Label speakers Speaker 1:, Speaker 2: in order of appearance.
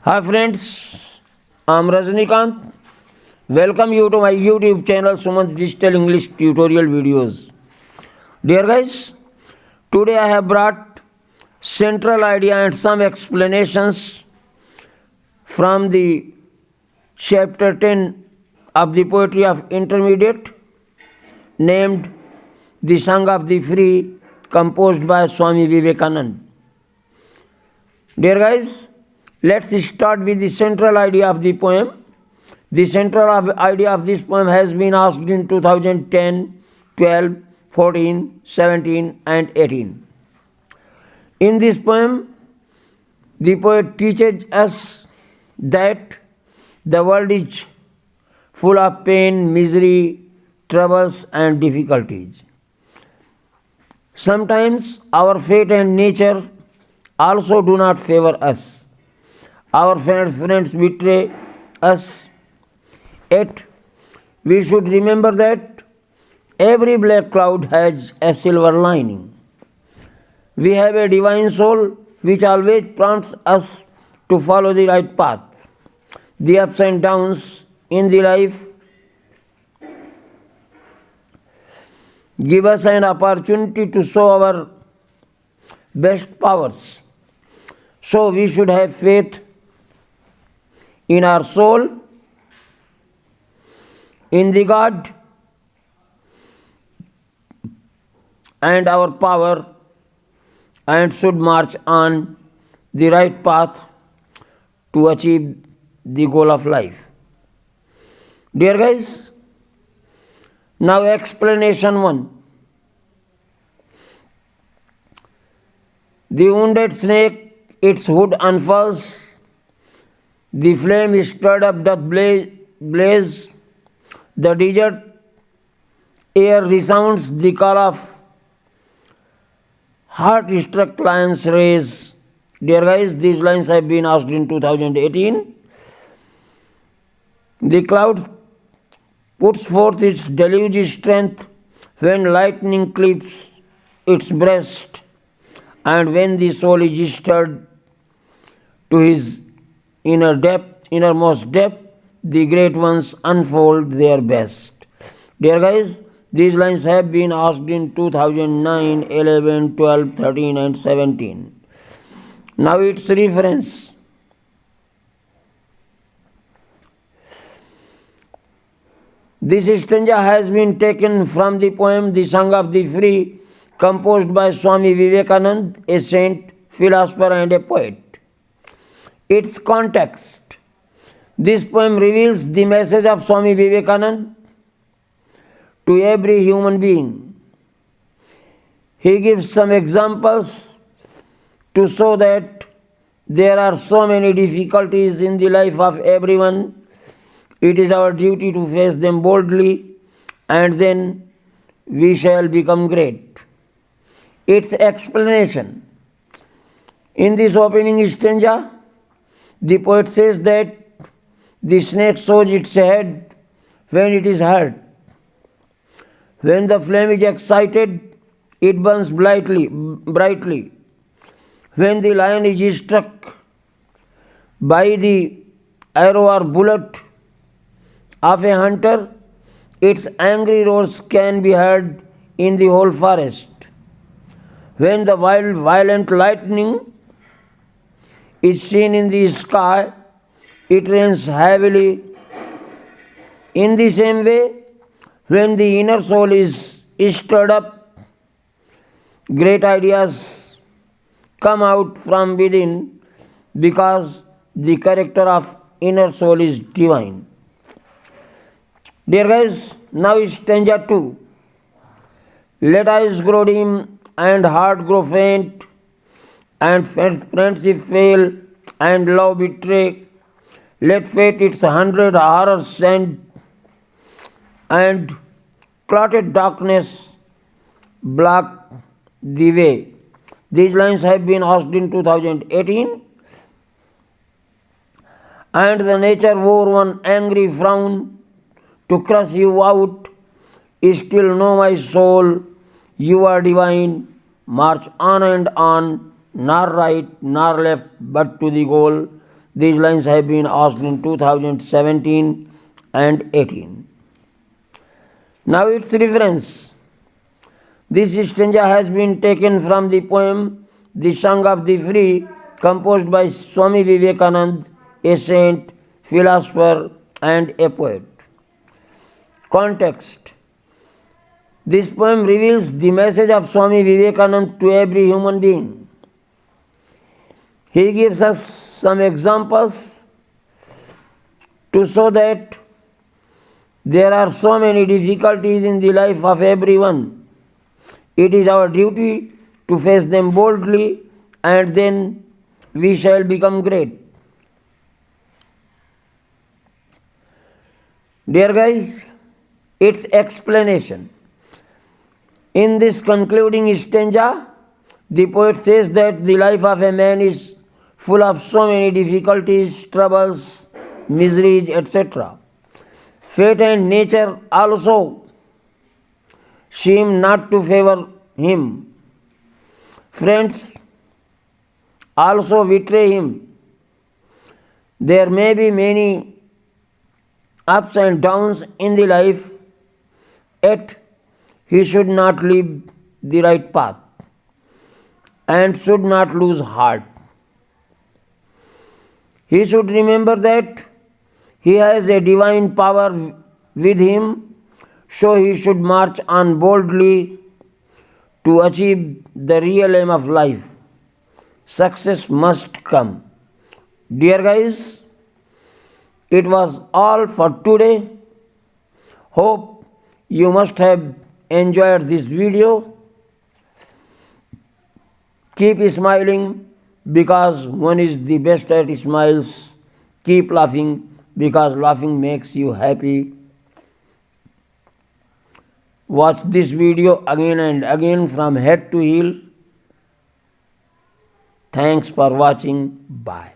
Speaker 1: Hi friends, I'm Rajnikant. Welcome you to my YouTube channel Sumanth Digital English Tutorial Videos. Dear guys, today I have brought central idea and some explanations from the chapter 10 of the poetry of intermediate named The Song of the Free, composed by Swami Vivekananda. Dear guys, let's start with the central idea of the poem. The central idea of this poem has been asked in 2010, 12, 14, 17 and 18. In this poem, the poet teaches us that the world is full of pain, misery, troubles and difficulties. Sometimes our fate and nature also do not favor us. Our friends betray us. Yet, we should remember that every black cloud has a silver lining. We have a divine soul which always prompts us to follow the right path. The ups and downs in the life give us an opportunity to show our best powers. So we should have faith in our soul, in the God, and our power, and should march on the right path to achieve the goal of life. Dear guys, now explanation 1. The wounded snake its hood unfurls, the flame stirred up doth blaze, the desert air resounds the call of heart-struck lions raise. Dear guys, these lines have been asked in 2018. The cloud puts forth its deluge strength when lightning clips its breast, and when the soul is stirred to his innermost depth, the great ones unfold their best. Dear guys, these lines have been asked in 2009, 11, 12, 13 and 17. Now its reference. This stanza has been taken from the poem The Song of the Free, composed by Swami Vivekananda, a saint, philosopher and a poet. Its context. This poem reveals the message of Swami Vivekananda to every human being. He gives some examples to show that there are so many difficulties in the life of everyone. It is our duty to face them boldly, and then we shall become great. Its explanation. In this opening stanza, the poet says that the snake shows its head when it is hurt. When the flame is excited, it burns brightly. When the lion is struck by the arrow or bullet of a hunter, its angry roars can be heard in the whole forest. When the violent lightning is seen in the sky, it rains heavily. In the same way, when the inner soul is stirred up, great ideas come out from within, because the character of inner soul is divine. Dear guys, now stanza 2. Let eyes grow dim and heart grow faint, and friendship fail and love betray. Let fate its 100 horrors send, and clotted darkness block the way. These lines have been asked in 2018. And the nature wore one angry frown to crush you out. Still know, my soul, you are divine. March on and on, nor right nor left, but to the goal. These lines have been asked in 2017 and 18. Now its reference. This stanza has been taken from the poem The Song of the Free, composed by Swami Vivekananda, a saint, philosopher, and a poet. Context. This poem reveals the message of Swami Vivekananda to every human being. He gives us some examples to show that there are so many difficulties in the life of everyone. It is our duty to face them boldly, and then we shall become great. Dear guys, its explanation. In this concluding stanza, the poet says that the life of a man is full of so many difficulties, troubles, miseries, etc. Fate and nature also seem not to favor him. Friends also betray him. There may be many ups and downs in the life, yet he should not leave the right path and should not lose heart. He should remember that he has a divine power with him, so he should march on boldly to achieve the real aim of life. Success must come. Dear guys, it was all for today. Hope you must have enjoyed this video. Keep smiling because one is the best at smiles. Keep laughing because laughing makes you happy. Watch this video again and again from head to heel. Thanks for watching. Bye.